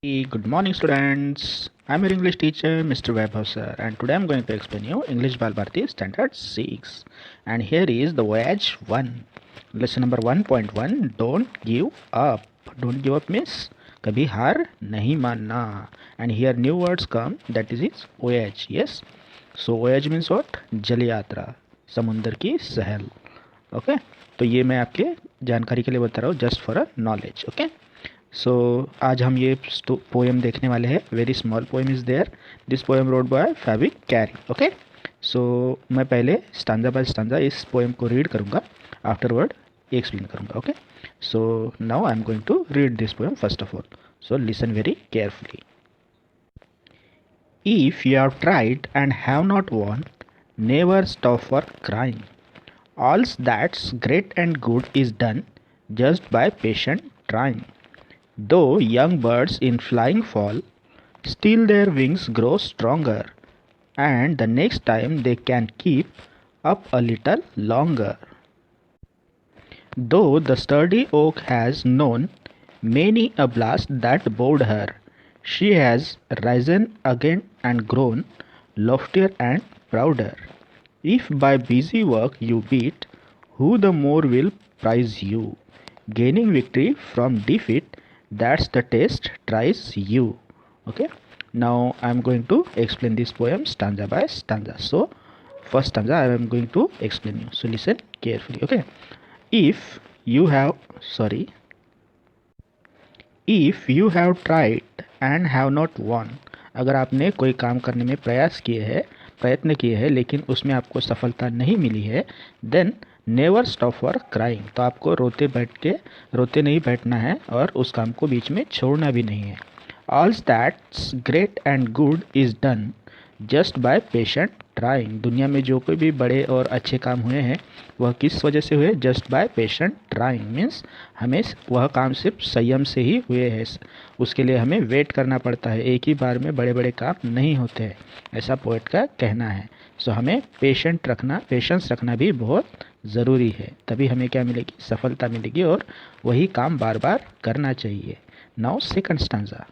Good morning, students. I'm your English teacher, Mr. Vaibhav sir, and today I'm going to explain you English Balbharti Standard 6. And here is the voyage 1. Lesson number 1.1. Don't give up. Don't give up means कभी हार नहीं मानना. And here new words come, that is voyage. Yes. So voyage means what? जल यात्रा, समुंदर की सहल. Okay तो ये मैं आपके जानकारी के लिए बता रहा हूँ, just for a knowledge. Okay so आज हम ये पोएम देखने वाले हैं. Very small poem is there. This poem road by fabric carry. Okay so मैं पहले स्टांजा बाय स्टांजा इस पोएम को रीड करूँगा, आफ्टरवर्ड एक्सप्लेन करूँगा. Okay so now I am going to read this poem first of all. So listen very carefully. If you have tried and have not won, never stop for crying. All that's great and good is done just by patient trying. Though young birds in flying fall, still their wings grow stronger, and the next time they can keep up a little longer. Though the sturdy oak has known many a blast that bowed her, she has risen again and grown loftier and prouder. If by busy work you beat, who the more will prize you? Gaining victory from defeat, that's the test tries you. Okay, now I am going to explain this poem stanza by stanza. So first stanza I am going to explain you, so listen carefully. Okay, if you have if you have tried and have not won, अगर आपने कोई काम करने में प्रयत्न किए हैं लेकिन उसमें आपको सफलता नहीं मिली है, then never stop for crying, तो आपको रोते नहीं बैठना है और उस काम को बीच में छोड़ना भी नहीं है. All that's great and good is done just by patient trying. दुनिया में जो कोई भी बड़े और अच्छे काम हुए हैं वह किस वजह से हुए? Just by patient trying means हमें वह काम सिर्फ संयम से ही हुए हैं. उसके लिए हमें वेट करना पड़ता है. एक ही बार में बड़े बड़े काम नहीं होते हैं, ऐसा पोएट का कहना है. सो हमें पेशेंस रखना भी बहुत ज़रूरी है, तभी हमें क्या मिलेगी? सफलता मिलेगी, और वही काम बार बार करना चाहिए. Now second stanza.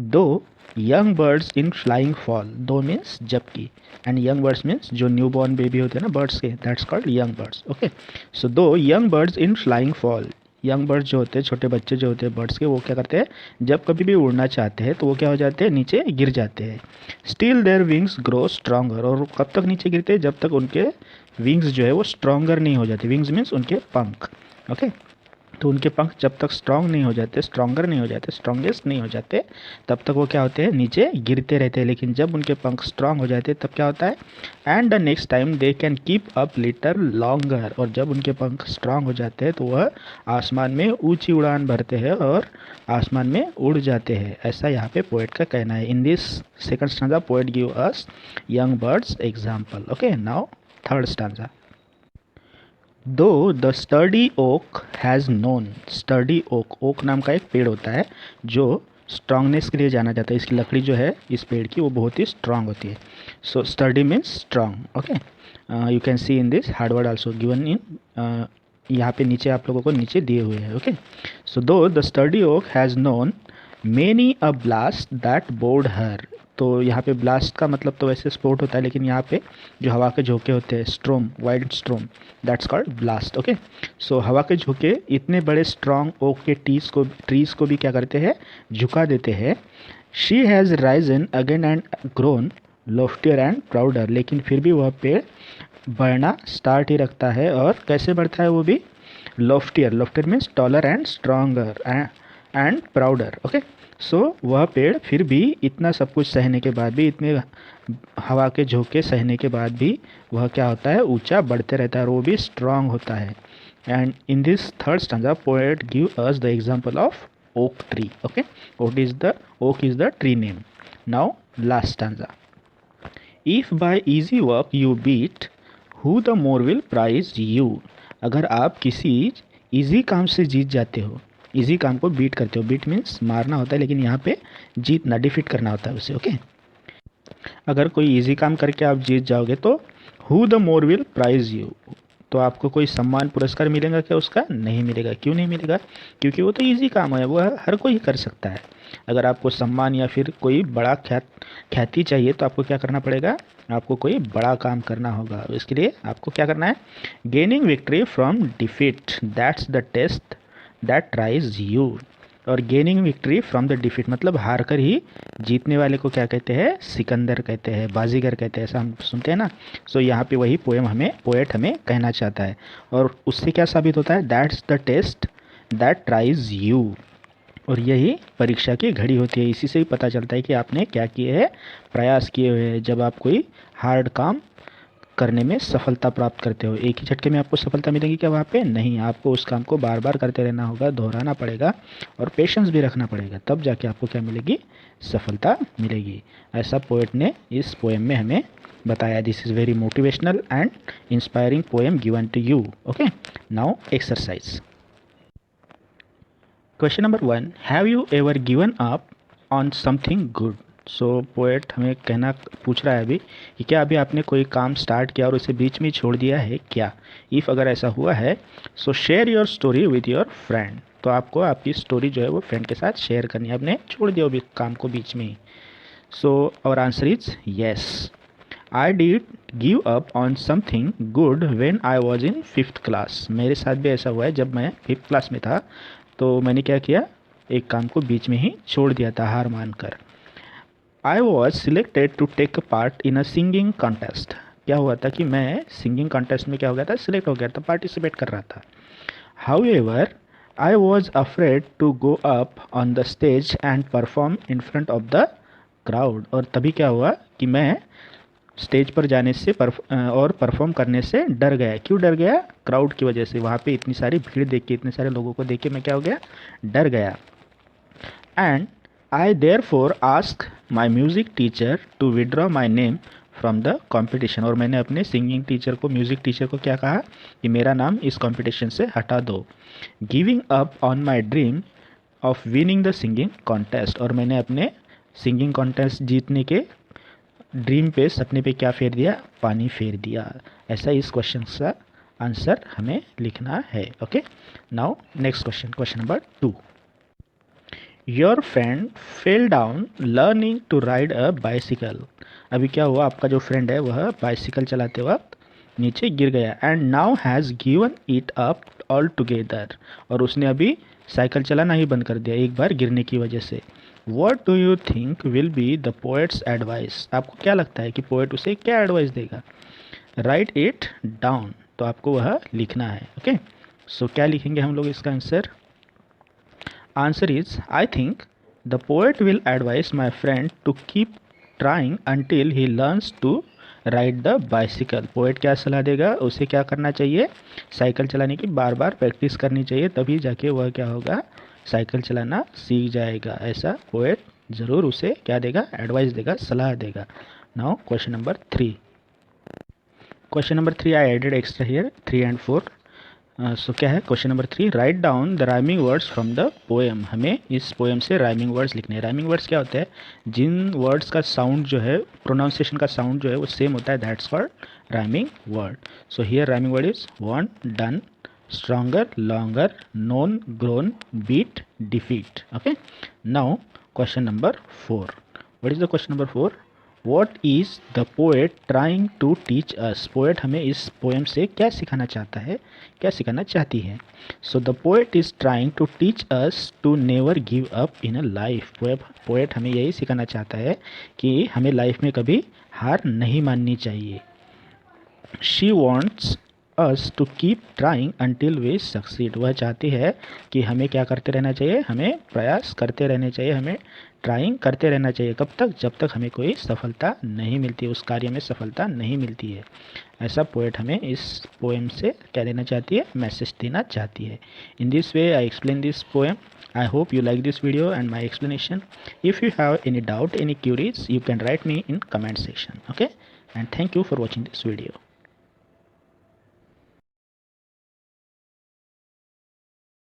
Though young birds in flying fall. Though means जबकि, एंड यंग बर्ड्स मीन्स जो न्यू बॉर्न बेबी होते हैं ना बर्ड्स के, that's called young birds. Okay so though young birds in flying fall. Young birds जो होते हैं, छोटे बच्चे जो होते हैं बर्ड्स के, वो क्या करते हैं? जब कभी भी उड़ना चाहते हैं तो वो क्या हो जाते हैं? नीचे गिर जाते हैं. Still their wings grow stronger. और कब तक नीचे गिरते हैं? जब तक उनके विंग्स जो है वो स्ट्रॉन्गर नहीं हो जाते. विंग्स मीन्स उनके पंख. ओके तो उनके पंख जब तक स्ट्रॉन्गर नहीं हो जाते, स्ट्रॉन्गेस्ट नहीं हो जाते, तब तक वो क्या होते हैं? नीचे गिरते रहते हैं. लेकिन जब उनके पंख स्ट्रॉन्ग हो जाते हैं तब क्या होता है? And the next time they can keep up little longer. और जब उनके पंख स्ट्रॉन्ग हो जाते हैं तो वह आसमान में ऊंची उड़ान भरते हैं और आसमान में उड़ जाते हैं. ऐसा यहाँ पे पोएट का कहना है. In this second stanza poet give us young birds example. Okay now third stanza. Though the sturdy oak has known. Sturdy oak नाम का एक पेड़ होता है जो स्ट्रांगनेस के लिए जाना जाता है. इसकी लकड़ी जो है इस पेड़ की वो बहुत ही स्ट्रांग होती है. So sturdy means strong. Okay you can see in this hard word also given in, यहाँ पे नीचे आप लोगों को नीचे दिए हुए हैं. Okay so though the sturdy oak has known many a blast that bowed her. तो यहाँ पे ब्लास्ट का मतलब तो वैसे स्पोर्ट होता है, लेकिन यहाँ पे जो हवा के झोंके होते हैं, स्ट्रोम, wild स्ट्रोम, that's called blast. Okay so हवा के झोंके इतने बड़े स्ट्रॉन्ग ओक के ट्रीज को भी क्या करते हैं? झुका देते हैं. She has risen again and grown loftier and prouder. लेकिन फिर भी वह पेड़ बढ़ना स्टार्ट ही रखता है. और कैसे बढ़ता है वो भी? Loftier means taller and stronger and prouder. Okay so वह पेड़ फिर भी इतना सब कुछ सहने के बाद भी, इतने हवा के झोंके सहने के बाद भी वह क्या होता है? ऊंचा बढ़ते रहता है और वो भी स्ट्रांग होता है. And in this third stanza poet give us the example of oak tree. Okay oak is the tree name. Now last stanza. If by easy work you beat, who the more will prize you. अगर आप किसी easy काम से जीत जाते हो, easy काम को beat करते हो. बीट मीन्स मारना होता है, लेकिन यहाँ पे जीतना, डिफीट करना होता है उसे. ओके अगर कोई इजी काम करके आप जीत जाओगे तो who the more will prize you, तो आपको कोई सम्मान पुरस्कार मिलेगा क्या उसका? नहीं मिलेगा। क्यों नहीं मिलेगा? क्योंकि वो तो इजी काम है, वो हर कोई कर सकता है। अगर आपको सम्मान या फिर कोई बड़ा ख्याति चाहिए तो आपको क्या करना पड़ेगा? आपको कोई बड़ा काम करना होगा। इसके लिए आपको क्या करना है? Gaining victory from defeat, that's the test that tries you. और gaining victory from the defeat मतलब हार कर ही जीतने वाले को क्या कहते हैं? सिकंदर कहते हैं, बाजीगर कहते हैं, ऐसा हम सुनते हैं ना। सो यहाँ पे वही पोएट हमें कहना चाहता है। और उससे क्या साबित होता है? That's the test that tries you. और यही परीक्षा की घड़ी होती है। इसी से ही पता चलता है कि आपने क्या किए हैं, प्रयास किए हुए हैं। जब आप कोई हार्ड काम करने में सफलता प्राप्त करते हो, एक ही झटके में आपको सफलता मिलेगी क्या? वहाँ पे नहीं, आपको उस काम को बार बार करते रहना होगा, दोहराना पड़ेगा और पेशेंस भी रखना पड़ेगा, तब जाके आपको क्या मिलेगी? सफलता मिलेगी। ऐसा पोएट ने इस पोएम में हमें बताया। This is very motivational and inspiring poem given to you. Okay, now exercise. Question number 1, have you ever given up on something good? So poet हमें कहना पूछ रहा है अभी कि क्या अभी आपने कोई काम स्टार्ट किया और उसे बीच में ही छोड़ दिया है क्या? इफ़ अगर ऐसा हुआ है सो share your story with your friend. तो आपको आपकी स्टोरी जो है वो फ्रेंड के साथ शेयर करनी है। आपने छोड़ दिया अभी काम को बीच में ही। So our answer is yes, I did give up on something good when I was in 5th class. मेरे साथ भी ऐसा हुआ है, जब मैं 5th क्लास में था तो मैंने क्या किया? एक काम को बीच में ही छोड़ दिया था हार मानकर। I was selected to take part in a singing contest. क्या हुआ था कि मैं सिंगिंग कॉन्टेस्ट में क्या हो गया था? सिलेक्ट हो गया था, पार्टिसिपेट कर रहा था। However I was afraid to go up on the stage and perform in front of the crowd. और तभी क्या हुआ कि मैं स्टेज पर जाने से और परफॉर्म करने से डर गया। क्यों डर गया? क्राउड की वजह से। वहाँ पे इतनी सारी भीड़ देख के, इतने सारे लोगों को देख के मैं क्या हो गया? डर गया। And I therefore asked my music teacher to withdraw my name from the competition। और मैंने अपने सिंगिंग टीचर को, म्यूज़िक टीचर को क्या कहा कि मेरा नाम इस कंपटीशन से हटा दो। Giving up on my dream of winning the singing contest. और मैंने अपने सिंगिंग कॉन्टेस्ट जीतने के ड्रीम पे, सपने पे क्या फेर दिया? पानी फेर दिया। ऐसा इस क्वेश्चन का आंसर हमें लिखना है। Okay, now next question, question number 2। Your friend fell down learning to ride a bicycle. अभी क्या हुआ? आपका जो फ्रेंड है वह बाइसिकल चलाते वक्त नीचे गिर गया। And now has given it up all together. और उसने अभी साइकिल चलाना ही बंद कर दिया एक बार गिरने की वजह से। What do you think will be the poets advice? आपको क्या लगता है कि पोएट उसे क्या एडवाइस देगा? Right it down. तो आपको वह लिखना है। ओके, सो क्या लिखेंगे हम लोग इसका answer? Answer is, I think the poet will advise my friend to keep trying until he learns to ride the bicycle। Poet क्या सलाह देगा? उसे क्या करना चाहिए? साइकिल चलाने की बार बार प्रैक्टिस करनी चाहिए, तभी जाके वह क्या होगा? साइकिल चलाना सीख जाएगा। ऐसा पोएट ज़रूर उसे क्या देगा? एडवाइस देगा, सलाह देगा। Now question number 3। Question number 3 I added extra here 3 and 4। So क्या है question number 3? Write down the rhyming words from the poem. हमें इस पोएम से राइमिंग वर्ड्स लिखने हैं। राइमिंग वर्ड्स क्या होता है? जिन वर्ड्स का साउंड जो है, प्रोनाउंसिएशन का साउंड जो है वो सेम होता है, that's called rhyming word. So here rhyming word is won, done, stronger, longer, known, grown, beat, defeat. Okay, now question number 4। What is the question number 4? What is the poet trying to teach us? Poet हमें इस poem से क्या सिखाना चाहता है, क्या सिखाना चाहती है? So the poet is trying to teach us to never give up in a life. Poet हमें यही सिखाना चाहता है कि हमें लाइफ में कभी हार नहीं माननी चाहिए। She wants us to keep trying until we succeed. वह चाहती है कि हमें क्या करते रहना चाहिए? हमें प्रयास करते रहने चाहिए, हमें ट्राइंग करते रहना चाहिए। कब तक? जब तक हमें कोई सफलता नहीं मिलती, उस कार्य में सफलता नहीं मिलती है। ऐसा पोएट हमें इस पोएम से क्या देना चाहती है? मैसेज देना चाहती है। In this way I explain this poem. I hope you like this video and my explanation. If you have any doubt, any queries, you can write me in comment section. Okay, and thank you for watching this video.